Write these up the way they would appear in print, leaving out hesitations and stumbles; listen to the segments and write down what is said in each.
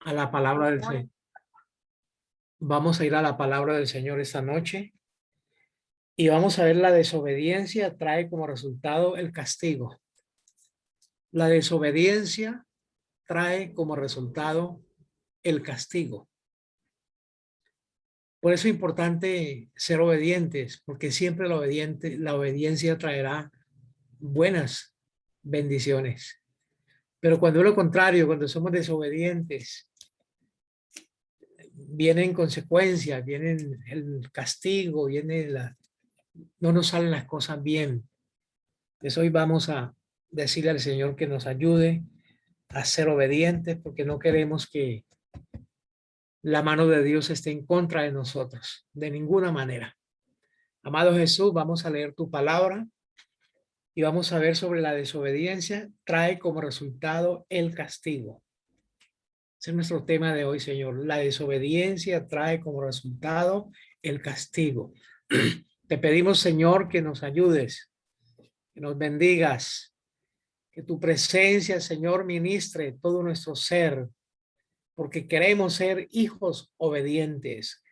a la palabra del Señor. Vamos a ir a la palabra del Señor esta noche y vamos a ver la desobediencia trae como resultado el castigo. La desobediencia trae como resultado el castigo. Por eso es importante ser obedientes, porque siempre la obediencia traerá buenas bendiciones. Pero cuando es lo contrario, cuando somos desobedientes, vienen consecuencias, vienen el castigo, no nos salen las cosas bien. Entonces hoy vamos a decirle al Señor que nos ayude a ser obedientes, porque no queremos que la mano de Dios esté en contra de nosotros, de ninguna manera. Amado Jesús, vamos a leer tu palabra y vamos a ver sobre la desobediencia, trae como resultado el castigo. Ese es nuestro tema de hoy, Señor. La desobediencia trae como resultado el castigo. Te pedimos, Señor, que nos ayudes, que nos bendigas, que tu presencia, Señor, ministre todo nuestro ser, porque queremos ser hijos obedientes.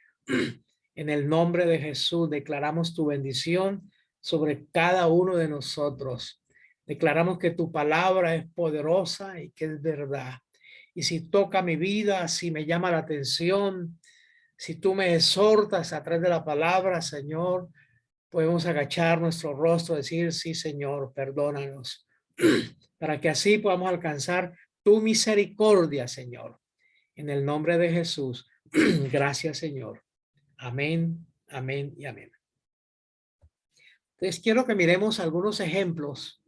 En el nombre de Jesús declaramos tu bendición sobre cada uno de nosotros. Declaramos que tu palabra es poderosa y que es verdad. Y si toca mi vida, si me llama la atención, si tú me exhortas a través de la palabra, Señor, podemos agachar nuestro rostro y decir, sí, Señor, perdónanos, para que así podamos alcanzar tu misericordia, Señor. En el nombre de Jesús, gracias, Señor. Amén, amén y amén. Entonces quiero que miremos algunos ejemplos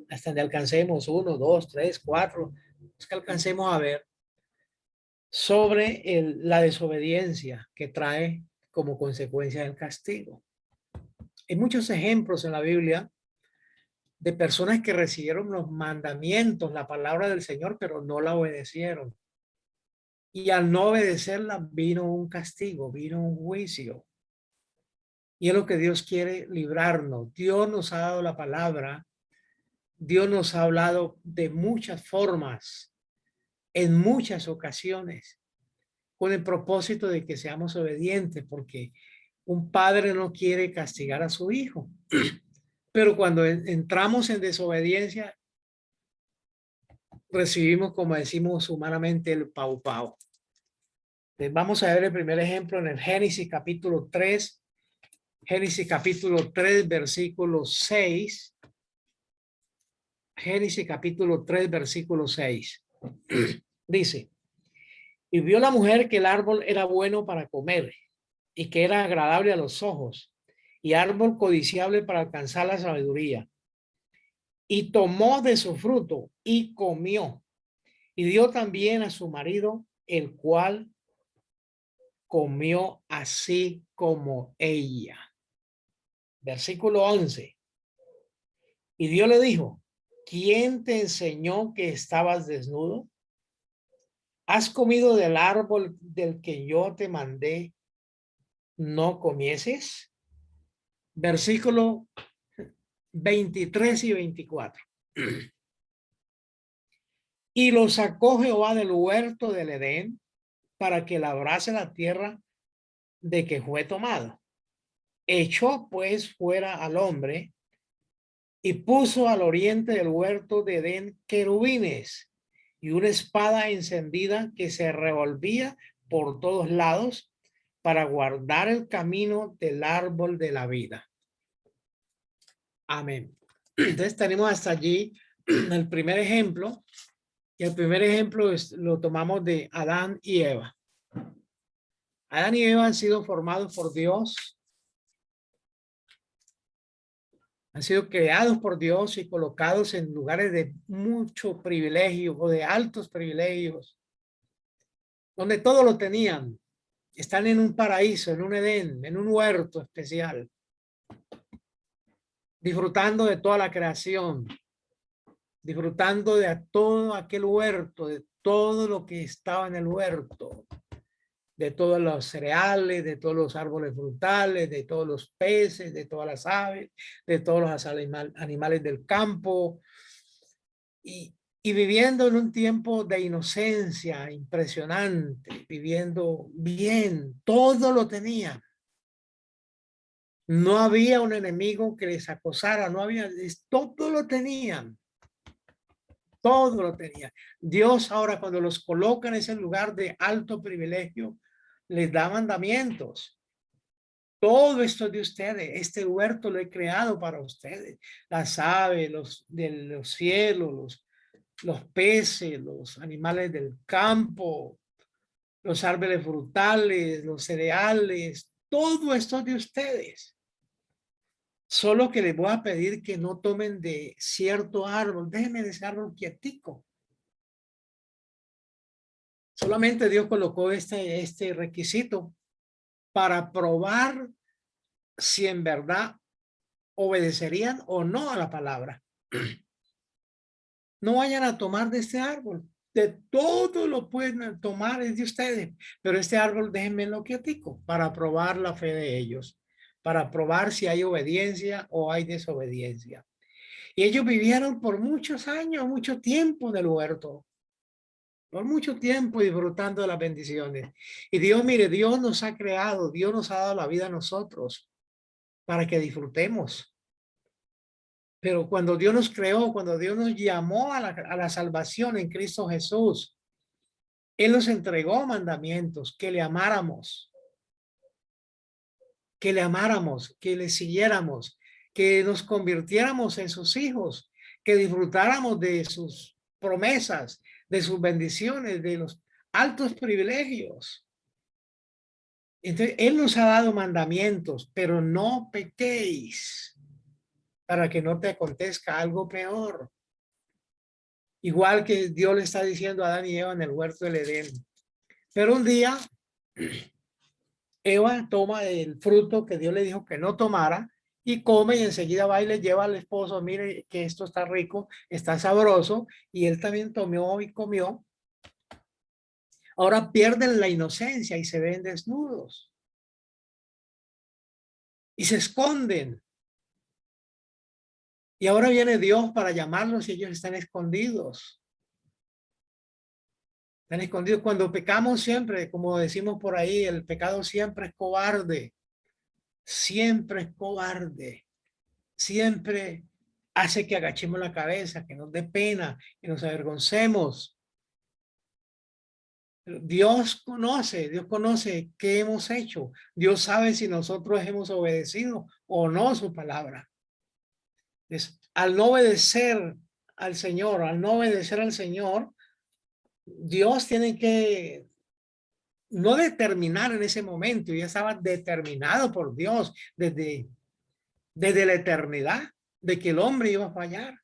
hasta donde alcancemos 1, 2, 3, 4, es que alcancemos a ver sobre la desobediencia que trae como consecuencia el castigo. Hay muchos ejemplos en la Biblia de personas que recibieron los mandamientos, la palabra del Señor, pero no la obedecieron. Y al no obedecerla vino un castigo, vino un juicio. Y es lo que Dios quiere librarnos. Dios nos ha dado la palabra. Dios nos ha hablado de muchas formas, en muchas ocasiones, con el propósito de que seamos obedientes, porque un padre no quiere castigar a su hijo. Pero cuando entramos en desobediencia, recibimos, como decimos humanamente, el pau pau. Vamos a ver el primer ejemplo en el Génesis capítulo 3. Génesis capítulo 3, versículo 6. Génesis capítulo 3, versículo 6. Dice, y vio la mujer que el árbol era bueno para comer y que era agradable a los ojos y árbol codiciable para alcanzar la sabiduría. Y tomó de su fruto y comió y dio también a su marido, el cual comió así como ella. Versículo 11. Y Dios le dijo, ¿quién te enseñó que estabas desnudo? ¿Has comido del árbol del que yo te mandé no comieses? Versículo 23 y 24. Y lo sacó Jehová del huerto del Edén para que labrase la tierra de que fue tomado. Echó pues fuera al hombre y puso al oriente del huerto de Edén querubines y una espada encendida que se revolvía por todos lados para guardar el camino del árbol de la vida. Amén. Entonces tenemos hasta allí el primer ejemplo, y el primer ejemplo lo tomamos de Adán y Eva. Adán y Eva han sido formados por Dios, han sido creados por Dios y colocados en lugares de mucho privilegio o de altos privilegios, donde todo lo tenían. Están en un paraíso, en un Edén, en un huerto especial, disfrutando de toda la creación, disfrutando de todo aquel huerto, de todo lo que estaba en el huerto, de todos los cereales, de todos los árboles frutales, de todos los peces, de todas las aves, de todos los animales del campo. Y y viviendo en un tiempo de inocencia impresionante, viviendo bien, todo lo tenía. No había un enemigo que les acosara, no había, todo lo tenían, todo lo tenían. Dios ahora cuando los coloca en ese lugar de alto privilegio, les da mandamientos. Todo esto es de ustedes, este huerto lo he creado para ustedes. Las aves, los de los cielos, los peces, los animales del campo, los árboles frutales, los cereales, todo esto es de ustedes. Solo que les voy a pedir que no tomen de cierto árbol. Déjenme de ese árbol quietico. Solamente Dios colocó este requisito para probar si en verdad obedecerían o no a la palabra. No vayan a tomar de este árbol. De todo lo pueden tomar es de ustedes. Pero este árbol déjenmelo quietico para probar la fe de ellos. Para probar si hay obediencia o hay desobediencia. Y ellos vivieron por muchos años, mucho tiempo en el huerto, por mucho tiempo disfrutando de las bendiciones. Y Dios, mire, Dios nos ha creado, Dios nos ha dado la vida a nosotros para que disfrutemos. Pero cuando Dios nos creó, cuando Dios nos llamó a la salvación en Cristo Jesús, Él nos entregó mandamientos, que le amáramos, que le siguiéramos, que nos convirtiéramos en sus hijos, que disfrutáramos de sus promesas, de sus bendiciones, de los altos privilegios. Entonces, Él nos ha dado mandamientos, pero no pequéis para que no te acontezca algo peor. Igual que Dios le está diciendo a Adán y Eva en el huerto del Edén. Pero un día, Eva toma el fruto que Dios le dijo que no tomara y come y enseguida va y le lleva al esposo, mire que esto está rico, está sabroso, y él también tomó y comió. Ahora pierden la inocencia y se ven desnudos y se esconden. Y ahora viene Dios para llamarlos y ellos están escondidos. Están escondidos. Cuando pecamos siempre, como decimos por ahí, el pecado siempre es cobarde. Siempre es cobarde. Siempre hace que agachemos la cabeza, que nos dé pena, que nos avergoncemos. Dios conoce qué hemos hecho. Dios sabe si nosotros hemos obedecido o no su palabra. Al no obedecer al Señor, Dios tiene que no determinar en ese momento, ya estaba determinado por Dios desde la eternidad de que el hombre iba a fallar.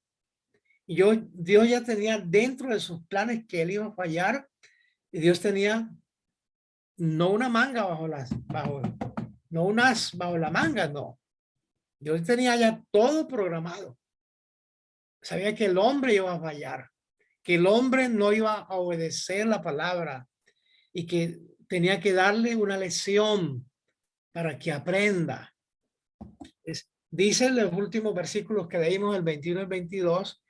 Y Dios ya tenía dentro de sus planes que él iba a fallar, y Dios tenía no una manga no un as bajo la manga, no. Dios tenía ya todo programado. Sabía que el hombre iba a fallar, que el hombre no iba a obedecer la palabra y que tenía que darle una lección para que aprenda. Dice en los últimos versículos que leímos, el 21 y el 22,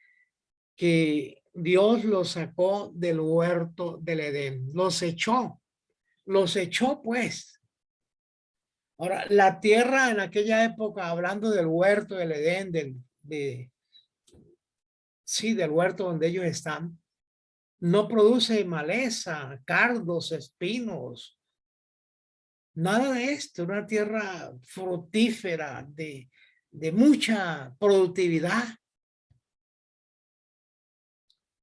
que Dios los sacó del huerto del Edén, los echó pues. Ahora, la tierra en aquella época, hablando del huerto del Edén, del huerto donde ellos están, no produce maleza, cardos, espinos, nada de esto. Una tierra fructífera de mucha productividad.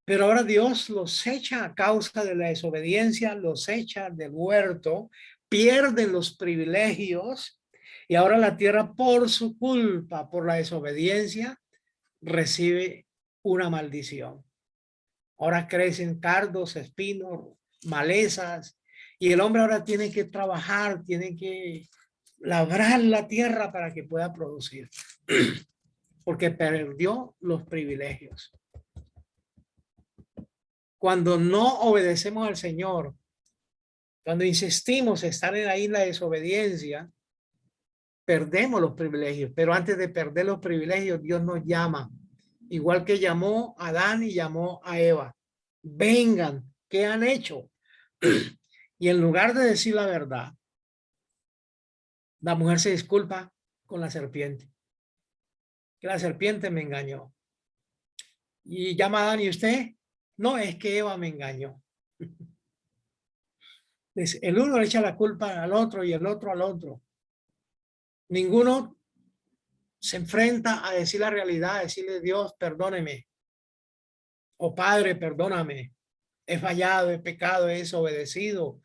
Pero ahora Dios los echa a causa de la desobediencia, los echa del huerto, pierden los privilegios y ahora la tierra por su culpa, por la desobediencia, recibe una maldición. Ahora crecen cardos, espinos, malezas y el hombre ahora tiene que trabajar, tiene que labrar la tierra para que pueda producir, porque perdió los privilegios. Cuando no obedecemos al Señor, cuando insistimos en estar en la isla de desobediencia, perdemos los privilegios. Pero antes de perder los privilegios, Dios nos llama igual que llamó a Adán y llamó a Eva. Vengan, ¿qué han hecho? Y en lugar de decir la verdad, la mujer se disculpa con la serpiente. Que la serpiente me engañó. Y llama a Adán, ¿y usted? No, es que Eva me engañó. El uno le echa la culpa al otro y el otro al otro. Ninguno se enfrenta a decir la realidad, a decirle: Dios, perdóneme. O Padre, perdóname. He fallado, he pecado, he desobedecido.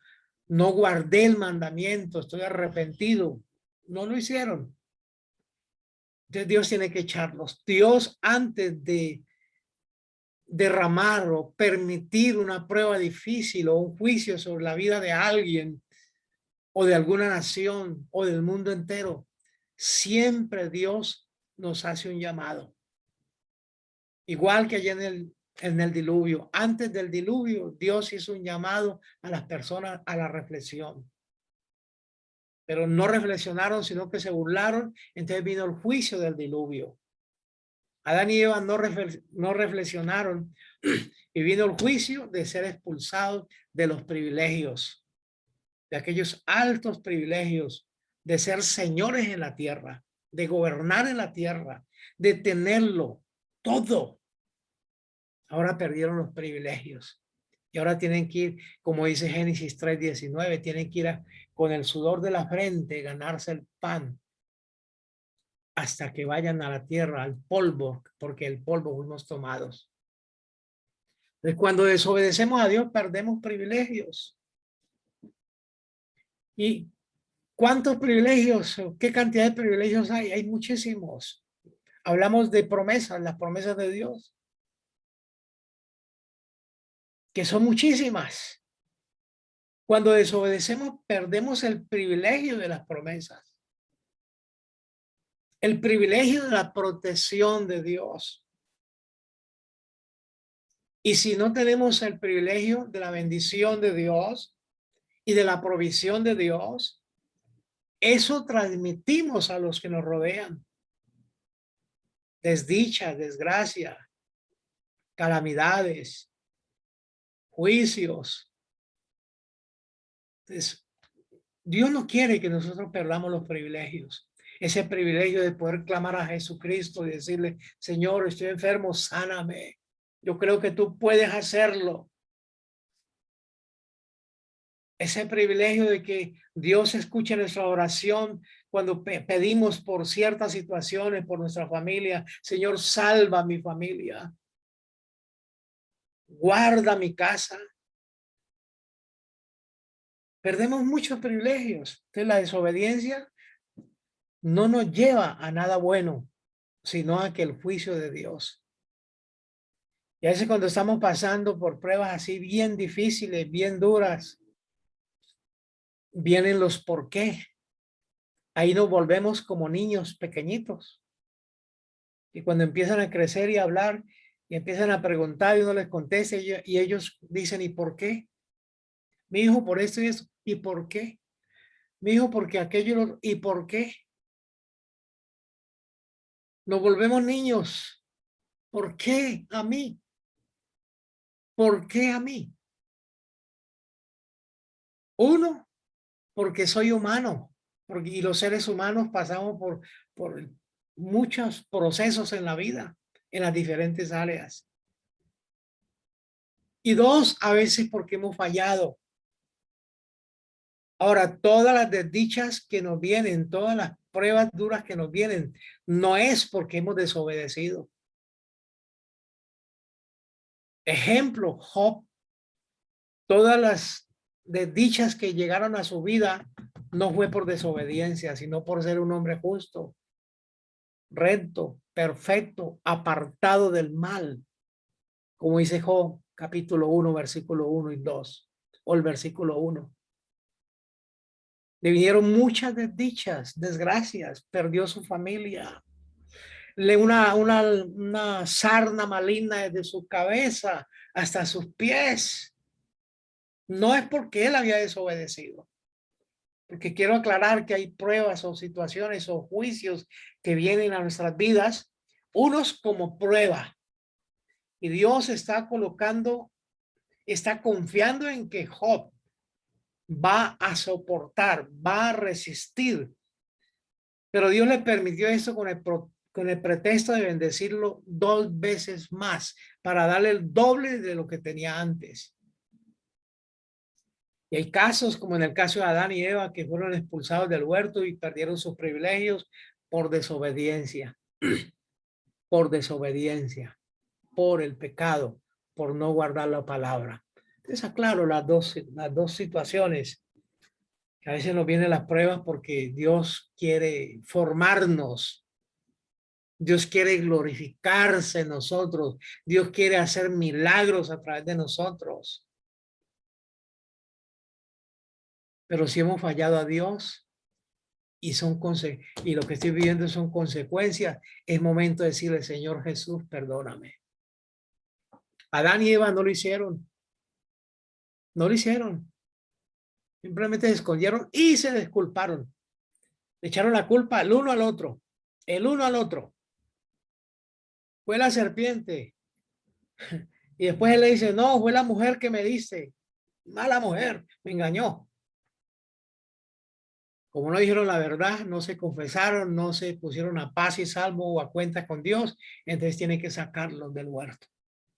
No guardé el mandamiento, estoy arrepentido. No lo hicieron. Entonces Dios tiene que echarlos. Dios, antes de derramar o permitir una prueba difícil o un juicio sobre la vida de alguien o de alguna nación o del mundo entero, siempre Dios nos hace un llamado. Igual que allá en el diluvio. Antes del diluvio, Dios hizo un llamado a las personas a la reflexión. Pero no reflexionaron, sino que se burlaron. Entonces vino el juicio del diluvio. Adán y Eva no reflexionaron y vino el juicio de ser expulsados de los privilegios, de aquellos altos privilegios, de ser señores en la tierra, de gobernar en la tierra, de tenerlo todo. Ahora perdieron los privilegios y ahora tienen que ir, como dice Génesis 3:19, tienen que ir con el sudor de la frente, ganarse el pan hasta que vayan a la tierra, al polvo, porque el polvo fuimos tomados. Entonces, cuando desobedecemos a Dios, perdemos privilegios. ¿Y cuántos privilegios? ¿Qué cantidad de privilegios hay? Hay muchísimos. Hablamos de promesas, las promesas de Dios, que son muchísimas. Cuando desobedecemos, perdemos el privilegio de las promesas, el privilegio de la protección de Dios. Y si no tenemos el privilegio de la bendición de Dios y de la provisión de Dios, eso transmitimos a los que nos rodean. Desdicha, desgracia, calamidades, juicios. Entonces, Dios no quiere que nosotros perdamos los privilegios. Ese privilegio de poder clamar a Jesucristo y decirle: Señor, estoy enfermo, sáname. Yo creo que tú puedes hacerlo. Ese privilegio de que Dios escuche nuestra oración cuando pedimos por ciertas situaciones, por nuestra familia. Señor, salva a mi familia. Guarda mi casa. Perdemos muchos privilegios. Entonces, la desobediencia no nos lleva a nada bueno, sino a que el juicio de Dios. Y a veces cuando estamos pasando por pruebas así bien difíciles, bien duras, vienen los por qué. Ahí nos volvemos como niños pequeñitos. Y cuando empiezan a crecer y a hablar y empiezan a preguntar y uno les contesta y ellos dicen: ¿y por qué? Mi hijo por esto y eso. ¿Y por qué? Mi hijo porque aquello. ¿Y por qué? Nos volvemos niños. ¿Por qué a mí? ¿Por qué a mí? Uno, porque soy humano, porque y los seres humanos pasamos por muchos procesos en la vida, en las diferentes áreas. Y dos, a veces porque hemos fallado. Ahora, todas las desdichas que nos vienen, todas las pruebas duras que nos vienen, no es porque hemos desobedecido. Ejemplo, Job, todas las desdichas que llegaron a su vida no fue por desobediencia, sino por ser un hombre justo, recto, perfecto, apartado del mal, como dice Job, capítulo 1, versículo 1 y 2, o el versículo 1. Le vinieron muchas desdichas, desgracias, perdió su familia, una sarna maligna desde su cabeza hasta sus pies. No es porque él había desobedecido, porque quiero aclarar que hay pruebas o situaciones o juicios que vienen a nuestras vidas unos como prueba. Y Dios está colocando, está confiando en que Job va a soportar, va a resistir. Pero Dios le permitió esto con el pretexto de bendecirlo 2 veces más, para darle el doble de lo que tenía antes. Y hay casos como en el caso de Adán y Eva, que fueron expulsados del huerto y perdieron sus privilegios por desobediencia, por desobediencia, por el pecado, por no guardar la palabra. Entonces, aclaro las dos situaciones, que a veces nos vienen las pruebas porque Dios quiere formarnos. Dios quiere glorificarse en nosotros. Dios quiere hacer milagros a través de nosotros. Pero si hemos fallado a Dios y y lo que estoy viviendo son consecuencias, es momento de decirle, Señor Jesús, perdóname. Adán y Eva no lo hicieron. No lo hicieron. Simplemente se escondieron y se disculparon. Le echaron la culpa el uno al otro. El uno al otro. Fue la serpiente. Y después él le dice, no, fue la mujer que me dice. Mala mujer, me engañó. Como no dijeron la verdad, no se confesaron, no se pusieron a paz y salvo o a cuenta con Dios, entonces tiene que sacarlos del huerto.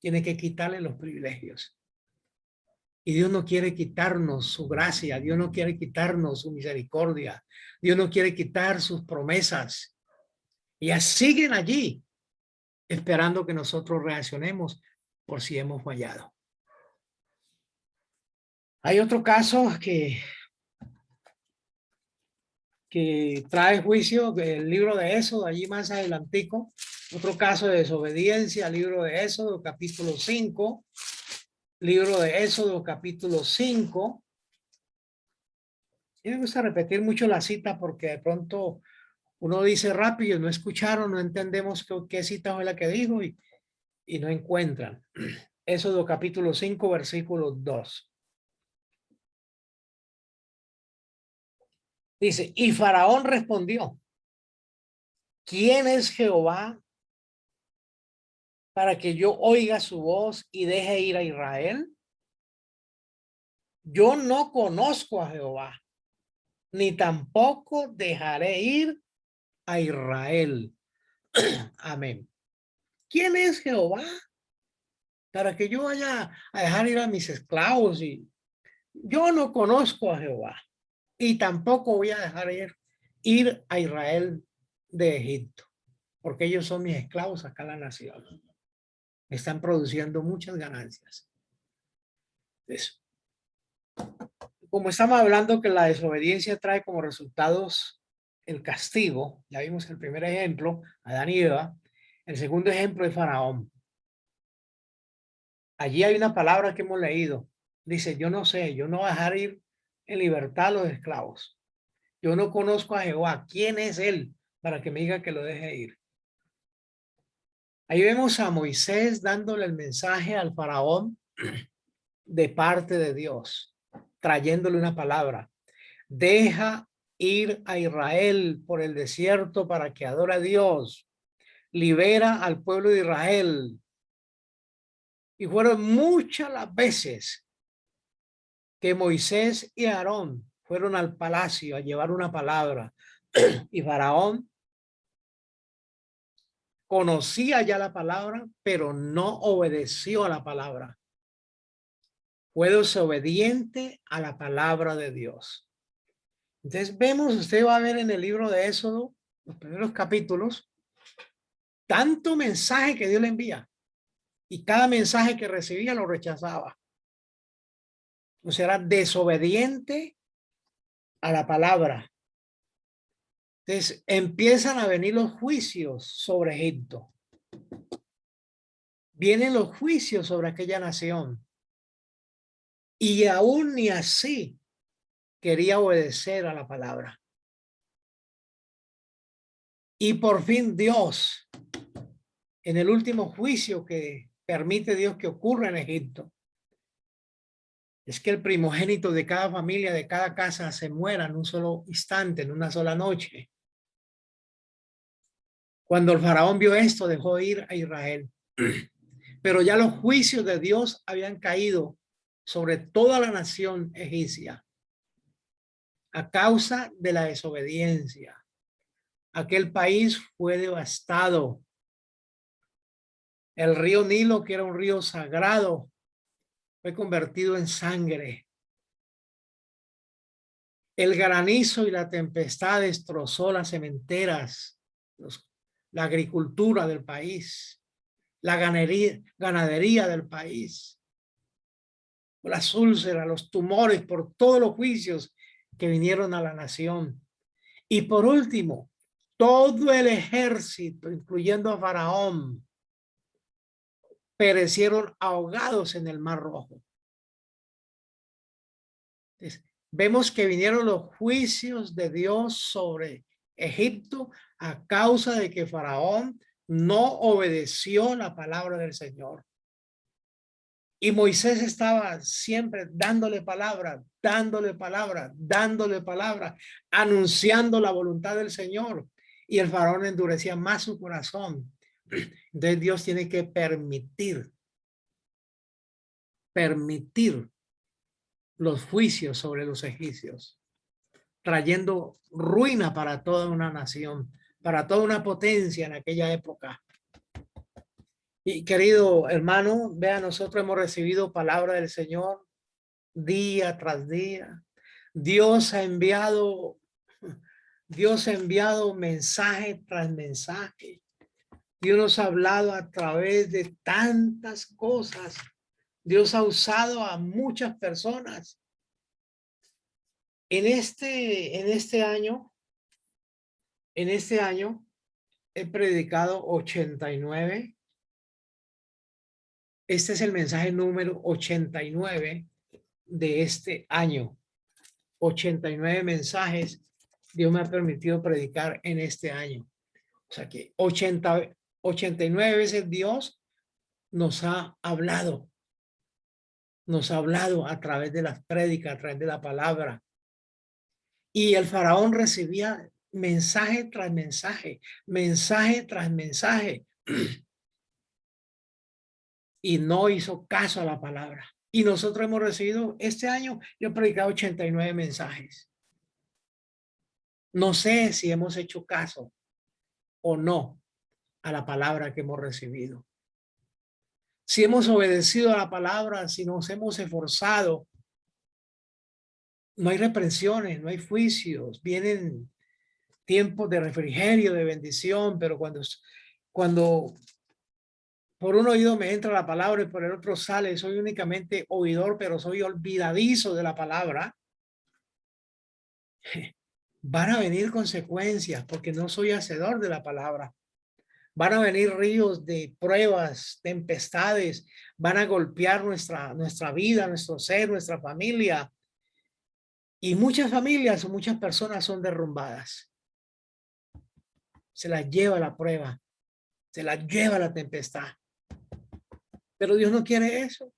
Tiene que quitarle los privilegios. Y Dios no quiere quitarnos su gracia, Dios no quiere quitarnos su misericordia, Dios no quiere quitar sus promesas. Ellas siguen allí, esperando que nosotros reaccionemos por si hemos fallado. Hay otro caso que trae juicio, el libro de Éxodo, allí más adelantico, otro caso de desobediencia, libro de Éxodo, capítulo 5, libro de Éxodo, capítulo 5. Y me gusta repetir mucho la cita porque de pronto uno dice rápido, no escucharon, no entendemos qué cita fue la que dijo y no encuentran. Éxodo capítulo 5, versículo 2. Dice, y Faraón respondió, ¿quién es Jehová para que yo oiga su voz y deje ir a Israel? Yo no conozco a Jehová, ni tampoco dejaré ir a Israel. Amén. ¿Quién es Jehová para que yo vaya a dejar ir a mis esclavos? Y yo no conozco a Jehová y tampoco voy a dejar ir a Israel de Egipto, porque ellos son mis esclavos acá en la nación. Están produciendo muchas ganancias. Eso. Como estamos hablando que la desobediencia trae como resultados el castigo, ya vimos el primer ejemplo, Adán y Eva. El segundo ejemplo es Faraón. Allí hay una palabra que hemos leído. Dice, yo no sé, yo no voy a dejar ir en libertad a los esclavos. Yo no conozco a Jehová. ¿Quién es él para que me diga que lo deje ir? Ahí vemos a Moisés dándole el mensaje al Faraón de parte de Dios, trayéndole una palabra. Deja ir a Israel por el desierto para que adore a Dios. Libera al pueblo de Israel. Y fueron muchas las veces que Moisés y Aarón fueron al palacio a llevar una palabra. Y Faraón conocía ya la palabra, pero no obedeció a la palabra. Fue desobediente a la palabra de Dios. Entonces vemos, usted va a ver en el libro de Éxodo, los primeros capítulos, tanto mensaje que Dios le envía y cada mensaje que recibía lo rechazaba. O sea, era desobediente a la palabra. Entonces empiezan a venir los juicios sobre Egipto. Vienen los juicios sobre aquella nación. Y aún ni así quería obedecer a la palabra. Y por fin Dios, en el último juicio que permite Dios que ocurra en Egipto, es que el primogénito de cada familia, de cada casa, se muera en un solo instante, en una sola noche. Cuando el faraón vio esto, dejó ir a Israel. Pero ya los juicios de Dios habían caído sobre toda la nación egipcia a causa de la desobediencia. Aquel país fue devastado. El río Nilo, que era un río sagrado, fue convertido en sangre. El granizo y la tempestad destrozó las cementeras, la agricultura del país, la ganadería del país, las úlceras, los tumores, por todos los juicios que vinieron a la nación. Y por último, todo el ejército, incluyendo a Faraón, perecieron ahogados en el Mar Rojo. Entonces, vemos que vinieron los juicios de Dios sobre Egipto a causa de que Faraón no obedeció la palabra del Señor. Y Moisés estaba siempre dándole palabra, dándole palabra, dándole palabra, anunciando la voluntad del Señor. Y el faraón endurecía más su corazón. Entonces Dios tiene que permitir los juicios sobre los egipcios, trayendo ruina para toda una nación, para toda una potencia en aquella época. Y querido hermano, vea, nosotros hemos recibido palabra del Señor día tras día. Dios ha enviado mensaje tras mensaje. Dios nos ha hablado a través de tantas cosas. Dios ha usado a muchas personas. En este año he predicado 89. Este es el mensaje número 89 de este año. 89 mensajes Dios me ha permitido predicar en este año. O sea que 89 veces Dios nos ha hablado a través de las prédicas, a través de la palabra. Y el faraón recibía mensaje tras mensaje, mensaje tras mensaje. Y no hizo caso a la palabra. Y nosotros hemos recibido, este año, yo he predicado 89 mensajes. No sé si hemos hecho caso o no a la palabra que hemos recibido. Si hemos obedecido a la palabra, si nos hemos esforzado, no hay reprensiones, no hay juicios, vienen tiempos de refrigerio, de bendición, pero cuando por un oído me entra la palabra y por el otro sale, soy únicamente oidor, pero soy olvidadizo de la palabra, van a venir consecuencias porque no soy hacedor de la palabra. Van a venir ríos de pruebas, tempestades, van a golpear nuestra vida, nuestro ser, nuestra familia. Y muchas familias o muchas personas son derrumbadas. Se las lleva la prueba, se las lleva la tempestad. Pero Dios no quiere eso.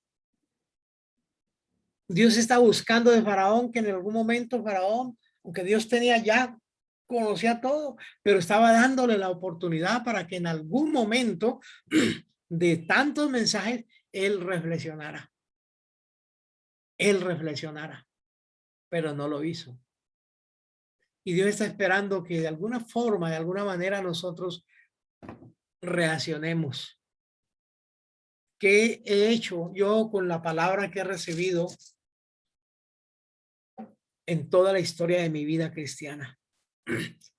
Dios está buscando de Faraón, que en algún momento Faraón, aunque Dios conocía todo, pero estaba dándole la oportunidad para que en algún momento de tantos mensajes, él reflexionara. Pero no lo hizo. Y Dios está esperando que de alguna forma, de alguna manera nosotros reaccionemos. ¿Qué he hecho yo con la palabra que he recibido en toda la historia de mi vida cristiana?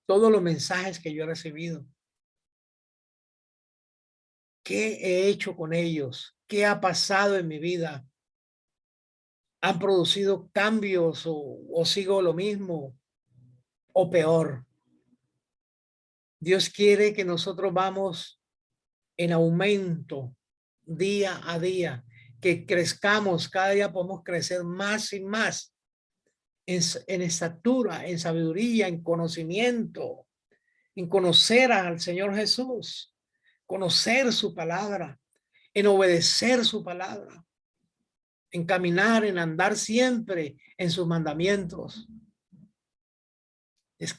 Todos los mensajes que yo he recibido. ¿Qué he hecho con ellos? ¿Qué ha pasado en mi vida? ¿Han producido cambios o sigo lo mismo o peor? Dios quiere que nosotros vamos en aumento día a día, que crezcamos, cada día podemos crecer más y más en estatura, en sabiduría, en conocimiento, en conocer al Señor Jesús, conocer su palabra, en obedecer su palabra, en caminar, en andar siempre en sus mandamientos.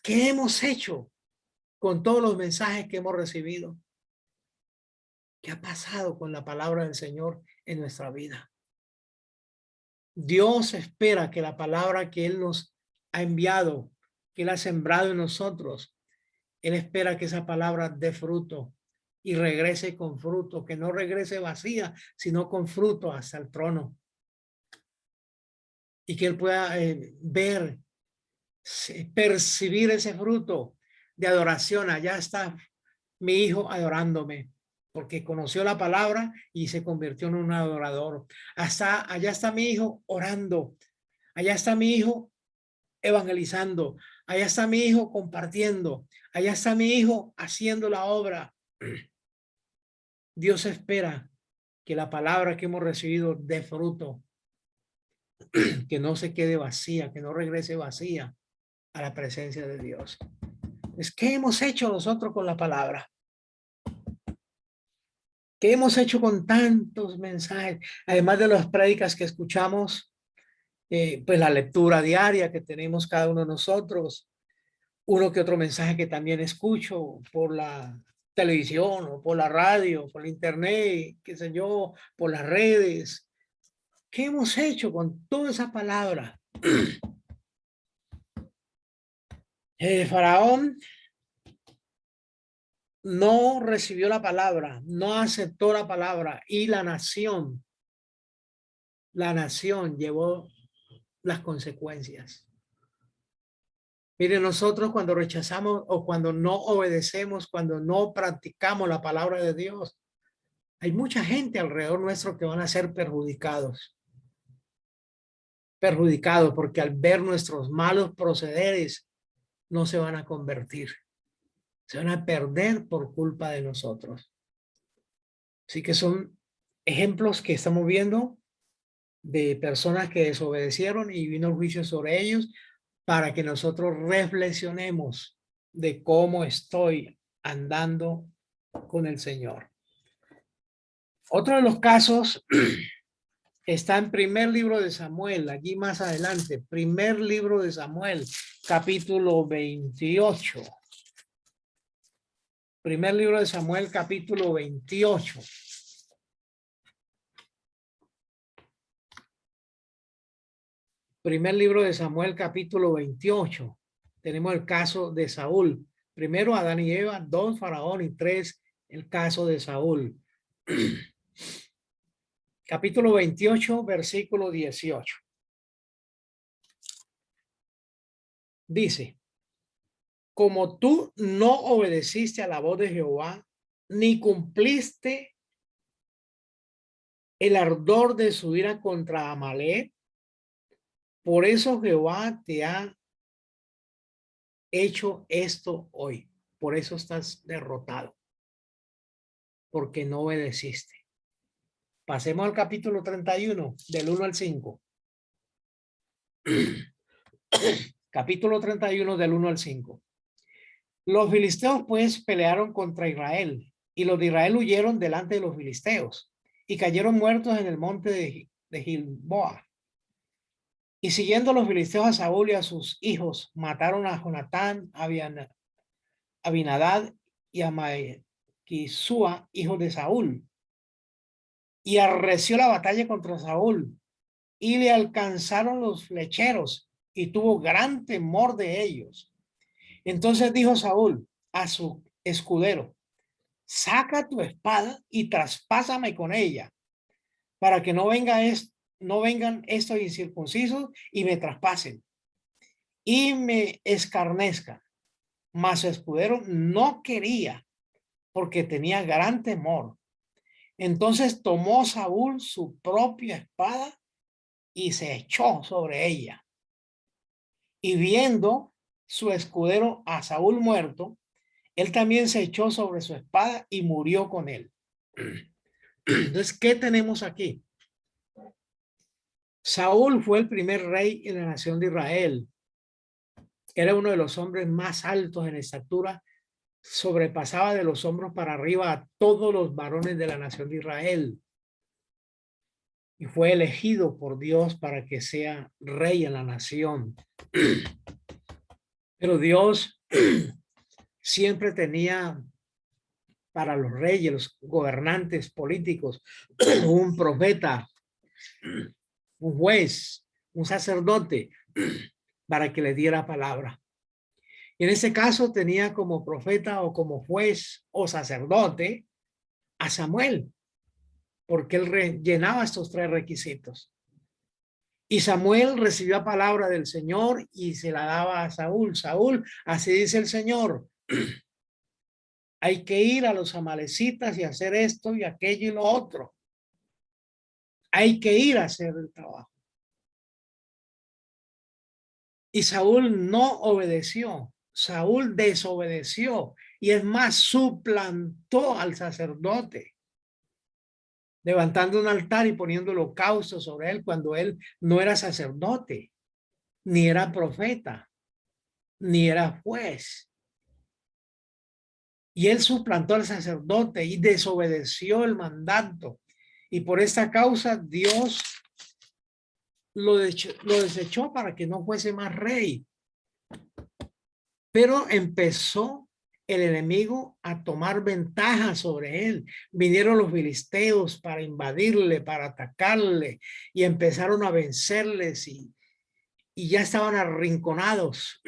¿Qué hemos hecho con todos los mensajes que hemos recibido? ¿Qué ha pasado con la palabra del Señor en nuestra vida? Dios espera que la palabra que Él nos ha enviado, que Él ha sembrado en nosotros, Él espera que esa palabra dé fruto y regrese con fruto, que no regrese vacía, sino con fruto hasta el trono. Y que Él pueda ver, percibir ese fruto de adoración. Allá está mi hijo adorándome, porque conoció la palabra y se convirtió en un adorador. Allá está mi hijo orando. Allá está mi hijo evangelizando. Allá está mi hijo compartiendo. Allá está mi hijo haciendo la obra. Dios espera que la palabra que hemos recibido dé fruto, que no se quede vacía, que no regrese vacía a la presencia de Dios. ¿Qué hemos hecho nosotros con la palabra? ¿Qué hemos hecho con tantos mensajes? Además de las prédicas que escuchamos, pues la lectura diaria que tenemos cada uno de nosotros, uno que otro mensaje que también escucho por la televisión o por la radio, por la internet, qué sé yo, por las redes. ¿Qué hemos hecho con toda esa palabra? Faraón no recibió la palabra, no aceptó la palabra y la nación llevó las consecuencias. Mire, nosotros cuando rechazamos o cuando no obedecemos, cuando no practicamos la palabra de Dios, hay mucha gente alrededor nuestro que van a ser perjudicados porque al ver nuestros malos procederes no se van a convertir, se van a perder por culpa de nosotros. Así que son ejemplos que estamos viendo de personas que desobedecieron y vino el juicio sobre ellos para que nosotros reflexionemos de cómo estoy andando con el Señor. Otro de los casos está en primer libro de Samuel, allí más adelante, primer libro de Samuel, capítulo 28. Primer libro de Samuel, capítulo 28. Primer libro de Samuel, capítulo 28. Tenemos el caso de Saúl. Primero, Adán y Eva. 2, Faraón. Y 3, el caso de Saúl. Capítulo 28, versículo 18. Dice, como tú no obedeciste a la voz de Jehová, ni cumpliste el ardor de su ira contra Amalek, por eso Jehová te ha hecho esto hoy. Por eso estás derrotado, porque no obedeciste. Pasemos al capítulo 31, del 1 al 5. Capítulo 31, del 1 al 5. Los filisteos pues pelearon contra Israel, y los de Israel huyeron delante de los filisteos, y cayeron muertos en el monte de Gilboa. Y siguiendo los filisteos a Saúl y a sus hijos, mataron a Jonatán, a Abinadab y a Malquisúa, hijos de Saúl. Y arreció la batalla contra Saúl, y le alcanzaron los flecheros, y tuvo gran temor de ellos. Entonces dijo Saúl a su escudero, saca tu espada y traspásame con ella, para que no vengan estos incircuncisos y me traspasen y me escarnezcan. Mas su escudero no quería, porque tenía gran temor. Entonces tomó Saúl su propia espada y se echó sobre ella. Y viendo su escudero a Saúl muerto, él también se echó sobre su espada y murió con él. Entonces, ¿qué tenemos aquí? Saúl fue el primer rey en la nación de Israel. Era uno de los hombres más altos en estatura, sobrepasaba de los hombros para arriba a todos los varones de la nación de Israel. Y fue elegido por Dios para que sea rey en la nación. Pero Dios siempre tenía para los reyes, los gobernantes políticos, un profeta, un juez, un sacerdote, para que le diera palabra. Y en ese caso tenía como profeta o como juez o sacerdote a Samuel, porque él llenaba estos tres requisitos. Y Samuel recibió palabra del Señor y se la daba a Saúl. Saúl, así dice el Señor, hay que ir a los amalecitas y hacer esto y aquello y lo otro. Hay que ir a hacer el trabajo. Y Saúl no obedeció. Saúl desobedeció y es más, suplantó al sacerdote, levantando un altar y poniendo holocausto sobre él cuando él no era sacerdote, ni era profeta, ni era juez. Y él suplantó al sacerdote y desobedeció el mandato. Y por esta causa Dios lo desechó para que no fuese más rey. Pero empezó el enemigo a tomar ventaja sobre él. Vinieron los filisteos para invadirle, para atacarle, y empezaron a vencerles y ya estaban arrinconados.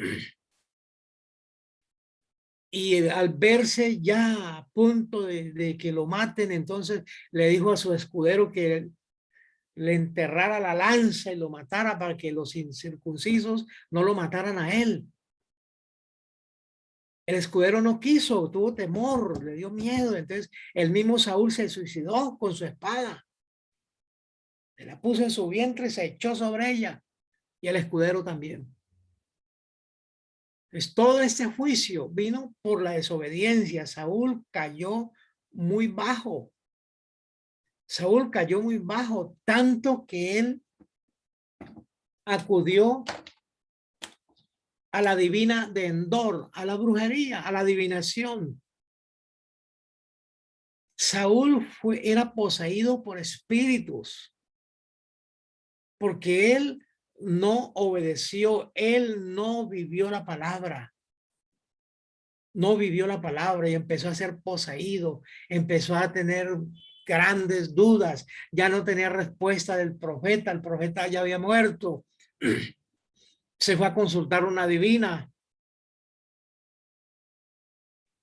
Y al verse ya a punto de que lo maten, entonces le dijo a su escudero que le enterrara la lanza y lo matara para que los incircuncisos no lo mataran a él. El escudero no quiso, tuvo temor, le dio miedo. Entonces el mismo Saúl se suicidó con su espada. Se la puso en su vientre y se echó sobre ella. Y el escudero también. Pues todo este juicio vino por la desobediencia. Saúl cayó muy bajo. Saúl cayó muy bajo, tanto que él acudió a la divina de Endor, a la brujería, a la adivinación. Saúl era poseído por espíritus, porque él no obedeció, él no vivió la palabra. No vivió la palabra y empezó a ser poseído, empezó a tener grandes dudas, ya no tenía respuesta del profeta, el profeta ya había muerto. Se fue a consultar una divina.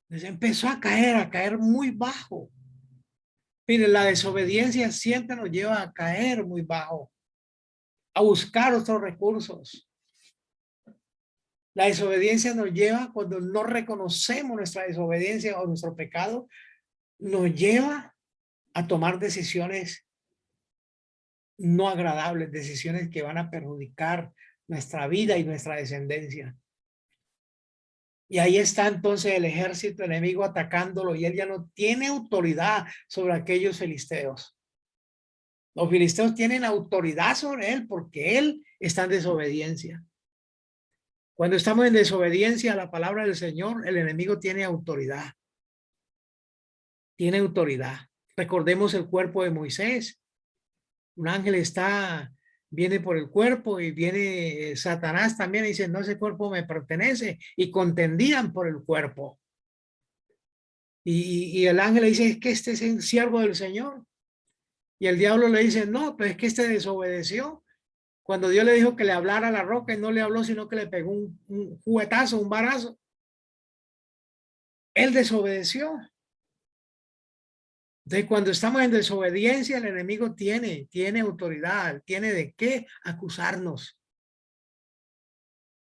Empezó a caer muy bajo. Mire, la desobediencia siempre nos lleva a caer muy bajo, a buscar otros recursos. La desobediencia nos lleva, cuando no reconocemos nuestra desobediencia o nuestro pecado, nos lleva a tomar decisiones no agradables, decisiones que van a perjudicar nuestra vida y nuestra descendencia. Y ahí está entonces el ejército enemigo atacándolo y él ya no tiene autoridad sobre aquellos filisteos. Los filisteos tienen autoridad sobre él porque él está en desobediencia. Cuando estamos en desobediencia a la palabra del Señor, el enemigo tiene autoridad. Tiene autoridad. Recordemos el cuerpo de Moisés. Un ángel viene por el cuerpo y viene Satanás también y dice, no, ese cuerpo me pertenece, y contendían por el cuerpo. Y el ángel le dice, es que este es el siervo del Señor. Y el diablo le dice, no, pues es que este desobedeció. Cuando Dios le dijo que le hablara a la roca y no le habló, sino que le pegó un juguetazo, un varazo. Él desobedeció. Entonces, cuando estamos en desobediencia, el enemigo tiene autoridad, tiene de qué acusarnos.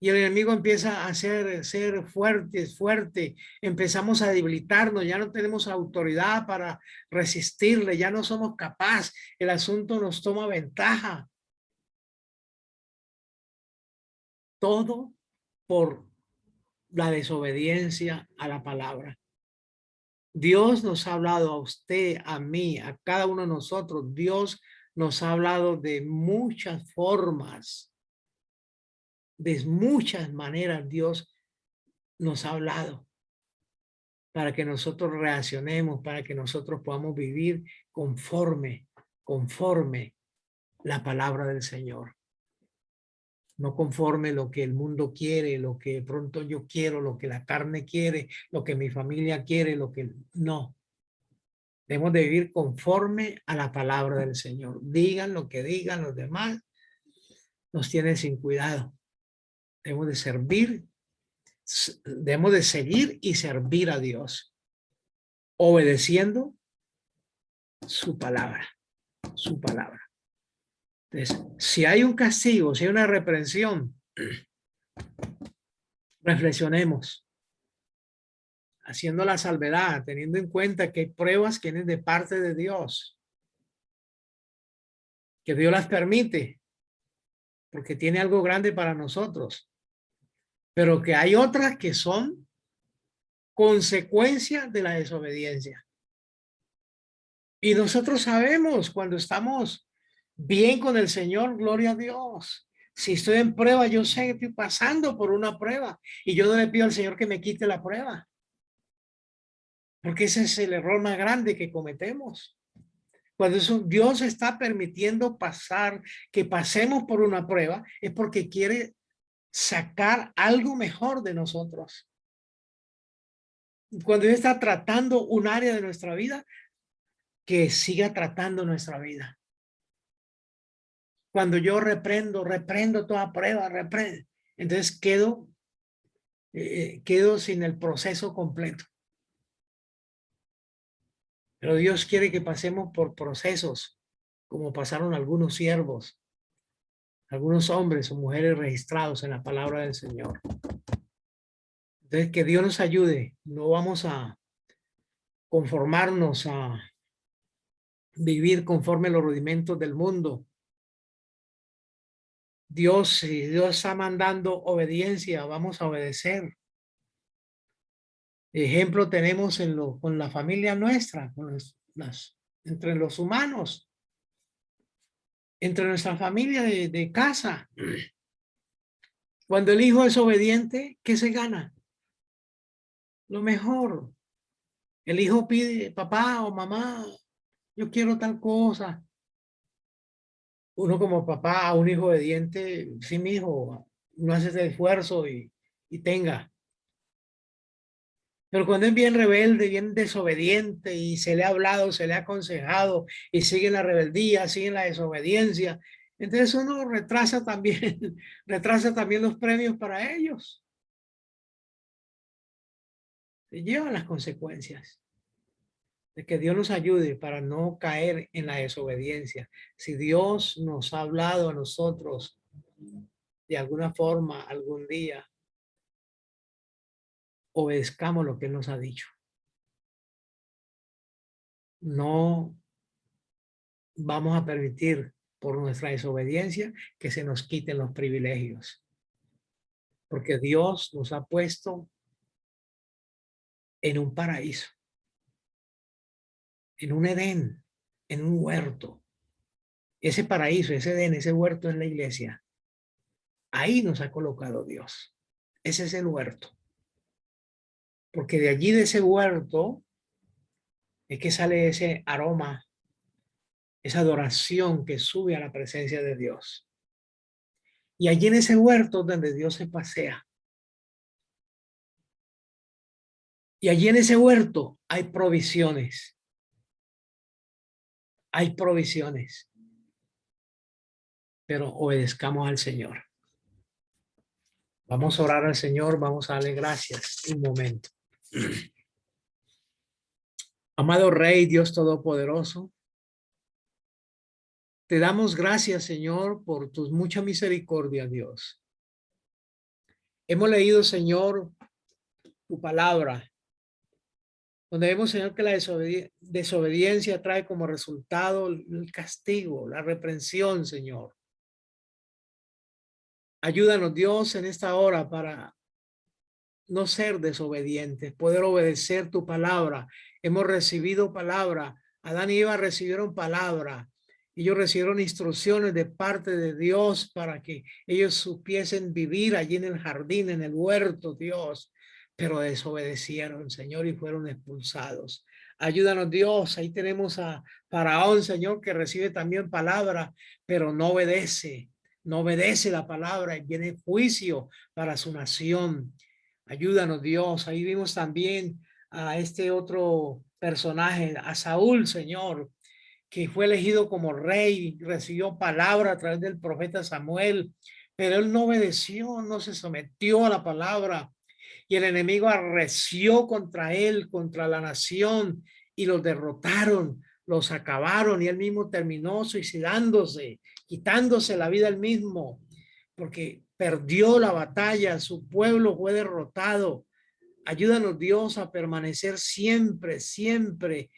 Y el enemigo empieza a ser fuerte, empezamos a debilitarnos, ya no tenemos autoridad para resistirle, ya no somos capaces, el asunto nos toma ventaja. Todo por la desobediencia a la palabra. Dios nos ha hablado a usted, a mí, a cada uno de nosotros. Dios nos ha hablado de muchas formas, de muchas maneras. Dios nos ha hablado para que nosotros reaccionemos, para que nosotros podamos vivir conforme la palabra del Señor. no conforme lo que el mundo quiere, lo que de pronto yo quiero, lo que la carne quiere, lo que mi familia quiere, lo que no. Debemos de vivir conforme a la palabra del Señor. Digan lo que digan los demás, nos tienen sin cuidado. Debemos de servir, debemos de seguir y servir a Dios, obedeciendo su palabra, su palabra. Entonces, si hay un castigo, si hay una reprensión, reflexionemos, haciendo la salvedad, teniendo en cuenta que hay pruebas que vienen de parte de Dios, que Dios las permite, porque tiene algo grande para nosotros, pero que hay otras que son consecuencia de la desobediencia. Y nosotros sabemos cuando estamos bien con el Señor, gloria a Dios. Si estoy en prueba, yo sé que estoy pasando por una prueba y yo no le pido al Señor que me quite la prueba. Porque ese es el error más grande que cometemos. Cuando Dios está permitiendo que pasemos por una prueba, es porque quiere sacar algo mejor de nosotros. Cuando Dios está tratando un área de nuestra vida, que siga tratando nuestra vida. Cuando yo reprendo toda prueba, entonces quedo sin el proceso completo. Pero Dios quiere que pasemos por procesos, como pasaron algunos siervos, algunos hombres o mujeres registrados en la palabra del Señor. Entonces, que Dios nos ayude. No vamos a conformarnos a vivir conforme a los rudimentos del mundo. Si Dios está mandando obediencia, vamos a obedecer. Ejemplo tenemos con la familia nuestra, entre los humanos, entre nuestra familia de casa. Cuando el hijo es obediente, ¿qué se gana? Lo mejor. El hijo pide, papá o mamá, yo quiero tal cosa. Uno como papá a un hijo obediente, sí, mi hijo, no haces el esfuerzo y tenga. Pero cuando es bien rebelde, bien desobediente y se le ha hablado, se le ha aconsejado y sigue la rebeldía, sigue la desobediencia, entonces uno retrasa también, retrasa también los premios para ellos. Se llevan las consecuencias de que Dios nos ayude para no caer en la desobediencia. Si Dios nos ha hablado a nosotros de alguna forma, algún día, obedezcamos lo que Él nos ha dicho. No vamos a permitir por nuestra desobediencia que se nos quiten los privilegios. Porque Dios nos ha puesto en un paraíso, en un Edén, en un huerto. Ese paraíso, ese Edén, ese huerto es la iglesia. Ahí nos ha colocado Dios. Ese es el huerto. Porque de allí, de ese huerto, es que sale ese aroma, esa adoración que sube a la presencia de Dios. Y allí en ese huerto donde Dios se pasea. Y allí en ese huerto hay provisiones. Hay provisiones. Pero obedezcamos al Señor. Vamos a orar al Señor, vamos a darle gracias un momento. Amado Rey, Dios Todopoderoso, te damos gracias, Señor, por tus mucha misericordia, Dios. Hemos leído, Señor, tu palabra, donde vemos, Señor, que la desobediencia trae como resultado el castigo, la reprensión, Señor. Ayúdanos, Dios, en esta hora para no ser desobedientes, poder obedecer tu palabra. Hemos recibido palabra. Adán y Eva recibieron palabra. Ellos recibieron instrucciones de parte de Dios para que ellos supiesen vivir allí en el jardín, en el huerto, Dios. Pero desobedecieron, Señor, y fueron expulsados. Ayúdanos, Dios. Ahí tenemos a Faraón, Señor, que recibe también palabra, pero no obedece. no obedece la palabra y viene juicio para su nación. Ayúdanos, Dios. Ahí vimos también a este otro personaje, a Saúl, Señor, que fue elegido como rey, recibió palabra a través del profeta Samuel, pero él no obedeció, no se sometió a la palabra y el enemigo arreció contra él, contra la nación y los derrotaron, los acabaron y él mismo terminó suicidándose, quitándose la vida él mismo, porque perdió la batalla, su pueblo fue derrotado. Ayúdanos, Dios, a permanecer siempre, siempre